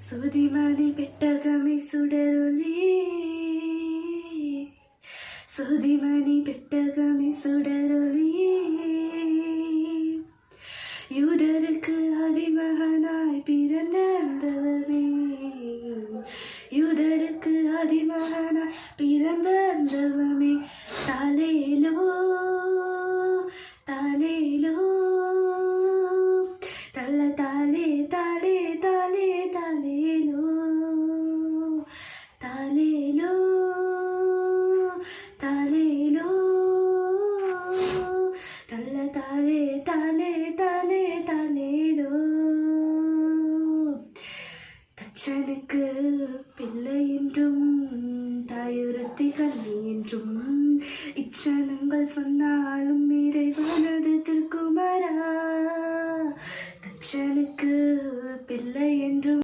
சுதிமணி பெட்டகமே சுடரொளி, சுதிமணி பெட்டகமே சுடரொளி, யூதருக்கு அதிமகனாய் பிறந்தவமே, யூதருக்கு அதிமகனாய் பிறந்தவமே. தாலேலோ தாலேலோ தள்ள தாலே தாலே தாலே தாலேலோ தாலேலோ தாலேலோ தள்ள தாலே தாலே தாலே தாலேலோ. தச்சனுக்கு பிள்ளை என்றும் தாயுறுத்தி கண்ணி என்றும் இச்சனங்கள் சொன்னாலும் இறைவனது திருக்குமரா. தச்சனுக்கு பிள்ளை என்றும்